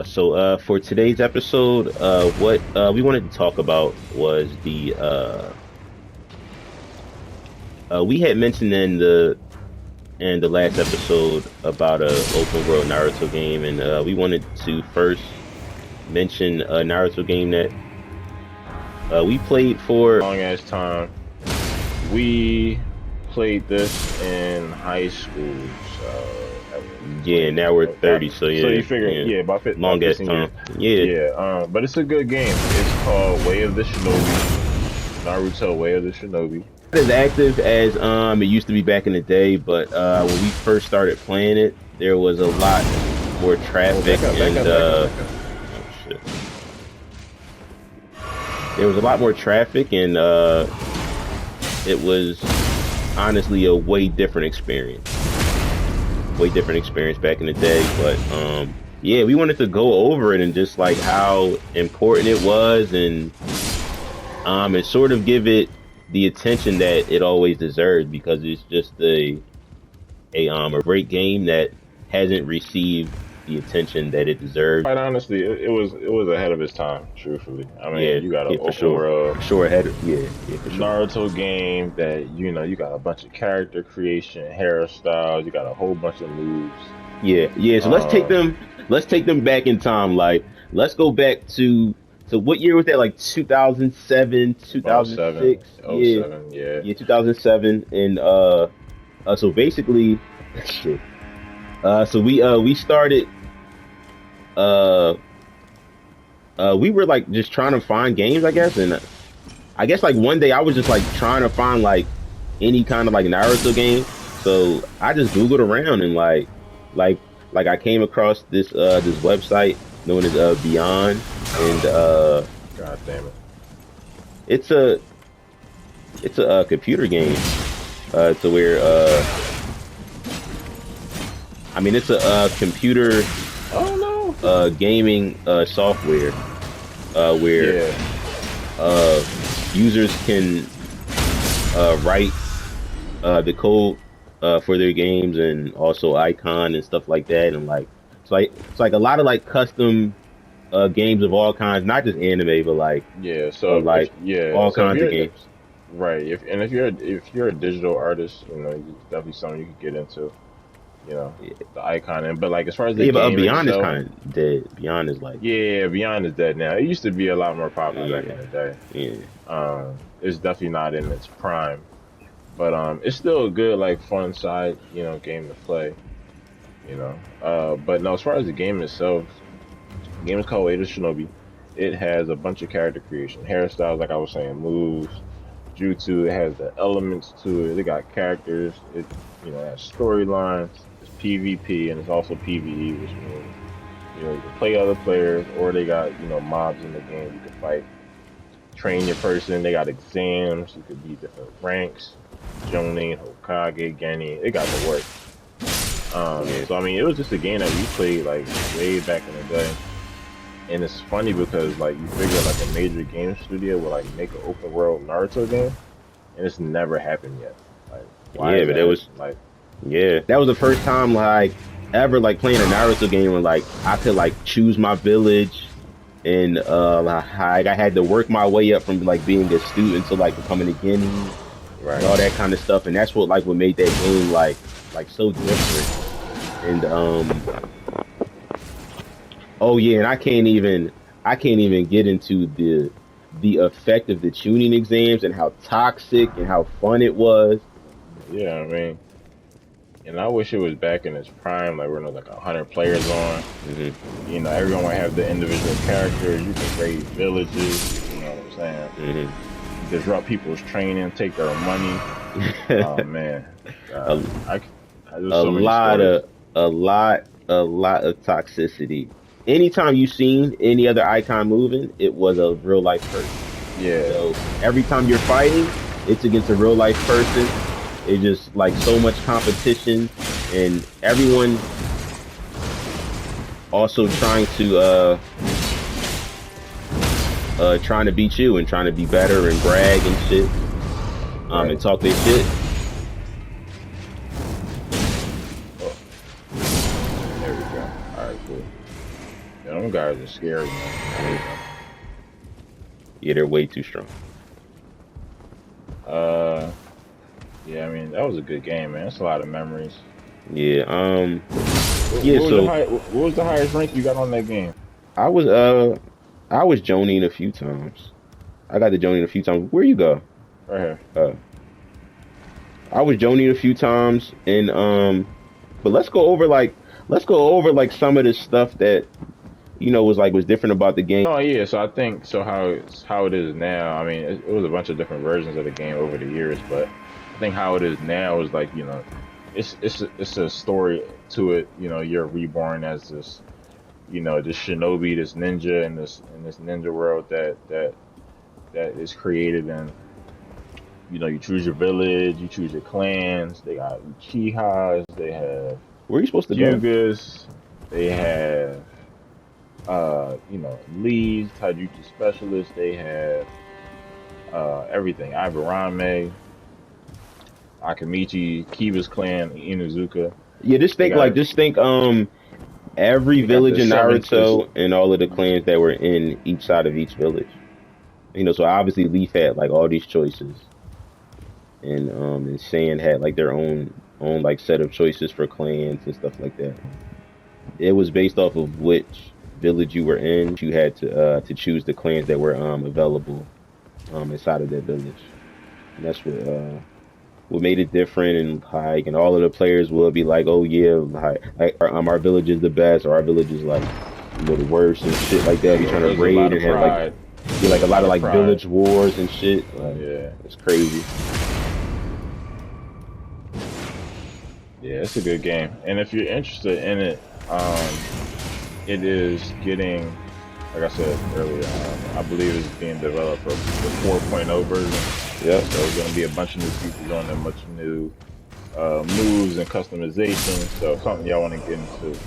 For today's episode, what we wanted to talk about was we had mentioned in the last episode about a open world Naruto game, and we wanted to first mention a Naruto game that we played for long ass time. We played this in high school, so yeah. Now we're 30, so yeah. So you figure, yeah, about long ass 15 time. years. Yeah, Yeah, but it's a good game. It's called Way of the Shinobi. Naruto Way of the Shinobi. not as active as it used to be back in the day, but when we first started playing it, there was a lot more traffic oh shit. There was a lot more traffic, and it was honestly a way different experience. Way different experience back in the day, but yeah, we wanted to go over it and just like how important it was, and sort of give it the attention that it always deserves, because it's just a great game that hasn't received the attention that it deserves. Quite honestly, it was ahead of its time. Truthfully, I mean, Yeah, you got an yeah, for open sure. world, For sure ahead of, yeah, for sure. Naruto game that you got a bunch of character creation, hairstyles, you got a whole bunch of moves. Yeah. So let's take them back in time. Like, let's go back to what year was that? Like 2007, 2006. Oh Yeah, 07, yeah. yeah, 2007. And so basically, shit. So we started. We were like just trying to find games, I guess, and I guess like one day I was just like trying to find like any kind of like Naruto game. So I just Googled around and like I came across this website known as Beyond, and God damn it. it's a computer game. To where I mean it's a computer Oh no. gaming software where Yeah. users can write the code for their games, and also icon and stuff like that, and like it's like a lot of like custom games of all kinds, not just anime, but like Yeah. So like all So kinds of games. right, if you're a digital artist, it's definitely something you could get into. Yeah, The icon, and but like as far as the yeah, but game Beyond is itself, kind of dead. Beyond is like yeah, Beyond is dead now. It used to be a lot more popular back yeah, in the day. yeah, It's definitely not in its prime, but it's still a good, like, fun side, game to play. But no, as far as the game itself, the game is called Way of the Shinobi. It has a bunch of character creation, hairstyles, like I was saying, moves, jutsu. It has the elements to it. It got characters. It has storylines. It's PvP, and it's also PvE, which means you can play other players, or they got mobs in the game you can fight. Train your person. They got exams. You could be different ranks. Jonin, Hokage, Geni. It got the work. So I mean, it was just a game that we played like way back in the day. And it's funny because like you figure like a major game studio would like make an open world Naruto game, and it's never happened yet. Like, why yeah. is But that? it was Like, yeah, that was the first time like ever like playing a Naruto game where like I could like choose my village, and I had to work my way up from like being a student to like becoming a genin right? and all that kind of stuff, and that's what made that game like so different. And oh yeah, and I can't even get into the effect of the tuning exams and how toxic and how fun it was. Yeah, I mean, and I wish it was back in its prime, like we're like 100 players on. Everyone would have the individual characters. You could raid villages. You know what I'm saying? Disrupt people's training, take their money. Oh man, a, there's a so many lot stories. a lot of toxicity. Anytime you seen any other icon moving, it was a real life person. Yeah, So every time you're fighting, it's against a real life person. It's just like so much competition, and everyone also trying to beat you and trying to be better and brag and shit. right. And talk their shit. Oh, there we go. All right, cool. Yeah, them guys are scary, man. Yeah, they're way too strong. Uh, yeah, I mean that was a good game, man. That's a lot of memories. Yeah. What, Yeah. what was the So high? What was the highest rank you got on that game? I was I was joning a few times. I got to joning a few times. Where you go? Right here. Uh, I was joning a few times, and but let's go over like some of the stuff that was different about the game. Oh yeah, so I think so how it is now. I mean, it was a bunch of different versions of the game over the years, but I think how it is now is like it's a story to it. You're reborn as this this shinobi, this ninja in this ninja world that is created, and you choose your village, you choose your clans. They got Uchihas, they have Where are you supposed to go? Hyugas, they have leads, taijutsu specialists. They have everything. Ibarame, Akamichi, Kiba's clan, Inuzuka. Yeah, just think every They got village the in seven Naruto and all of the clans that were in each side of each village. So obviously Leaf had like all these choices, and Sand had like their own like set of choices for clans and stuff like that. It was based off of which village you were in. You had to choose the clans that were available inside of that village. And that's what made it different, and like, and all of the players will be like, oh yeah, like our village is the best, or our village is like the worst and shit like that. Be trying to There's a raid lot and of have pride. like a lot of like Pride. village wars and shit. Like, Yeah, it's crazy. yeah, it's a good game. And if you're interested in it, it is getting, like I said earlier, I believe it's being developed for the 4.0 version. Yep. So there's going to be a bunch of new features on there, much new moves and customization. So if something y'all want to get into,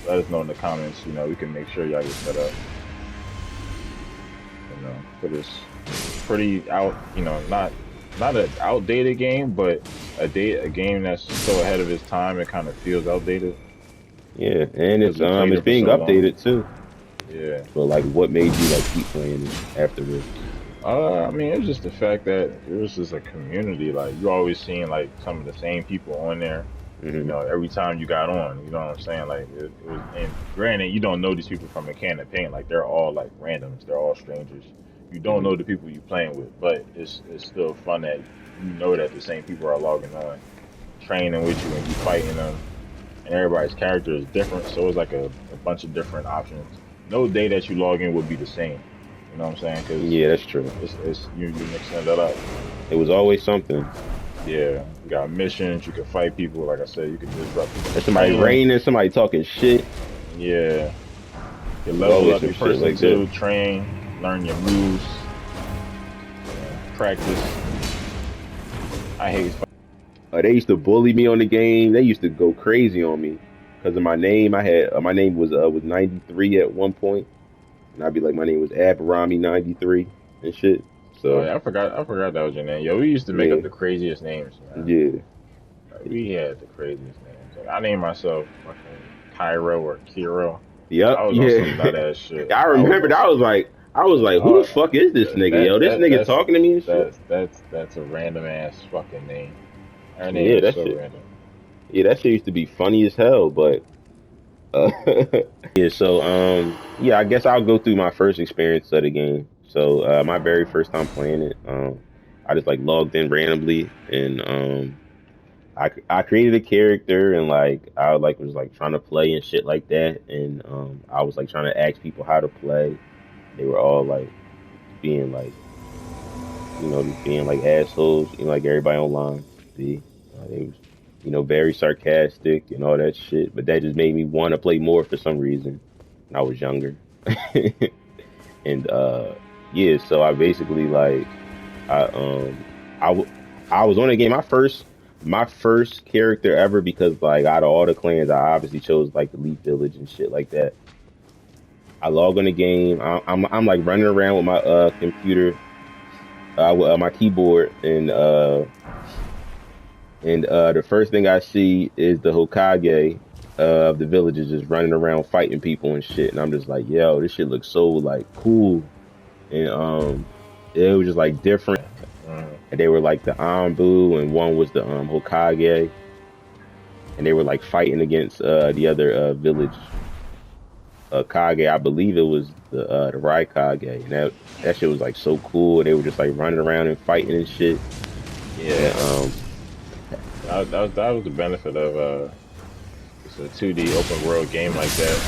let us know in the comments. We can make sure y'all get set up. For this pretty not an outdated game, but a game that's so ahead of its time it kind of feels outdated. Yeah, and it's It's being updated too. Yeah. But like, what made you like keep playing it afterwards? I mean, it's just the fact that it was just a community. Like you always seeing like some of the same people on there. Mm-hmm. Every time you got on, you know what I'm saying? Like it was. And granted, you don't know these people from a can of paint. Like they're all like randoms. They're all strangers. You don't know the people you're playing with, but it's still fun that you know that the same people are logging on, training with you, and you fighting them. And everybody's character is different, so it's like a bunch of different options. No day that you log in would be the same. You know what I'm saying? Cause Yeah, that's true. it's you're mixing that up. It was always something. Yeah, you got missions. You can fight people. Like I said, you can disrupt people. There's somebody raining, somebody talking shit. Yeah, you level up your shit person like too. that. Train, learn your moves, practice. I hate. They used to bully me on the game. They used to go crazy on me because of my name. I had my name was 93 at one point, and I'd be like, my name was Abarami 93 and shit. So Oh yeah, I forgot that was your name. Yo, we used to make up the craziest names, man. yeah, Like, we had the craziest names. Like, I named myself fucking Cairo or Kiro. yep, I was on some nut ass shit. I remembered. I was like, who the fuck is this nigga? Yo, this nigga talking to me and shit. That's a random ass fucking name. Her name Yeah, is that so shit. random. Yeah, that shit used to be funny as hell, but uh, yeah. So yeah, I guess I'll go through my first experience of the game. So my very first time playing it, I just like logged in randomly, and I created a character, and like I like was like trying to play and shit like that, and I was like trying to ask people how to play. They were all like being like being like assholes, like everybody online. They was very sarcastic and all that shit, but that just made me want to play more for some reason. And I was younger, and yeah, so I basically like I I, w- I was on the game. My first character ever, because like out of all the clans, I obviously chose like the Leaf Village and shit like that. I log on the game. I'm like running around with my computer, my keyboard, and the first thing I see is the Hokage, of the villagers just running around fighting people and shit. And I'm just like, yo, this shit looks so like cool. And it was just like different. Mhm. And they were like the Anbu, and one was the Hokage, and they were like fighting against the other village Kage. I believe it was the Raikage, and that shit was like so cool. They were just like running around and fighting and shit. Yeah, And that was the benefit of it's a 2D open world game like that.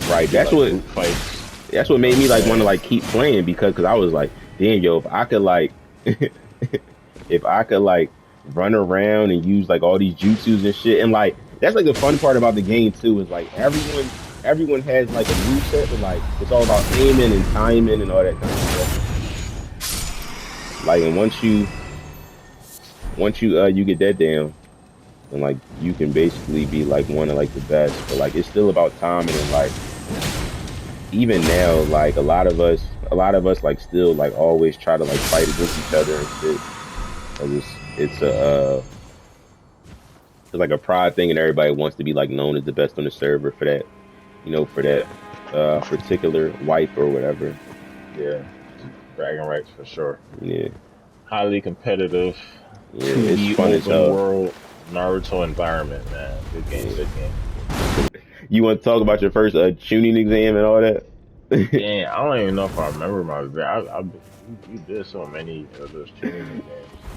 right, Do like group fights. that's what You know made what I'm me like want to saying? like keep playing because I was like, damn, yo, if I could like if I could like run around and use like all these jutsus and shit, and like that's like the fun part about the game too is like everyone has like a move set, but like it's all about aiming and timing and all that kind of stuff. Like, and once you you get that down, and like you can basically be like one of like the best. But like it's still about timing, and like even now, like a lot of us like still like always try to like fight against each other and shit. 'Cause it's like a pride thing, and everybody wants to be like known as the best on the server for that, for Yeah, that particular wipe or whatever. yeah. Bragging rights for sure. Yeah, Highly competitive, yeah, it's 2D fun as open hell. world Naruto environment, man. Good game, Yeah. good game. You want to talk about your first tuning exam and all that? Dang, I don't even know if I remember my. You did so many of those tuning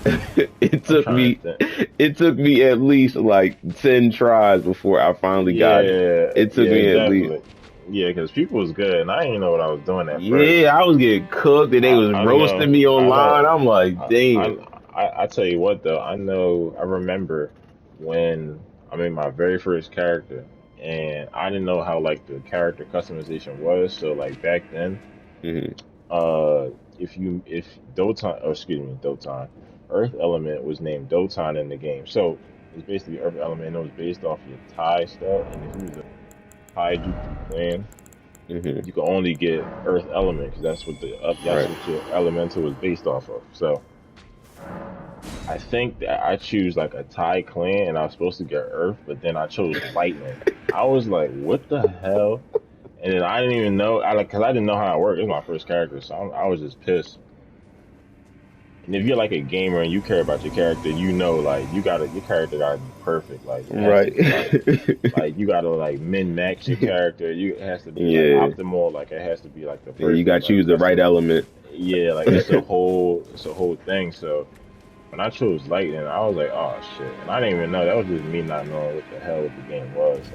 games. it I'm took trying to me, think. it took me at least like 10 tries before I finally got it. Yeah, It took yeah, me at least. definitely. Yeah, because people was good, and I didn't even know what I was doing at first. Yeah, I was getting cooked, and they was I roasting know, me I online. know. I'm like, I, damn. I tell you what though, I know. I remember when I made my very first character, and I didn't know how like the character customization was. So like back then, Hmm. uh, if Doton, or excuse me, Doton, Earth Element was named Doton in the game. So it's basically Earth Element, and it was based off your Thai stat, and if you was a Thai Jutsu clan, Hmm. you can only get Earth Element because that's Right. what your elemental was based off of. So I think that I choose like a Thai clan and I was supposed to get Earth, but then I chose Lightning. I was like, what the hell? And then I didn't even know, because I didn't know how it worked. It was my first character, so I was just pissed. And if you're like a gamer and you care about your character, you know, like your character gotta be perfect. Like it has to Right. be like you gotta like min max your character. It has to be like Yeah. optimal. Like it has to be like the Yeah, you perfect got to like choose the right element. yeah, like it's a whole thing. So when I chose Lightning, I was like, oh shit, and I didn't even know that was just me not knowing what the hell the game was.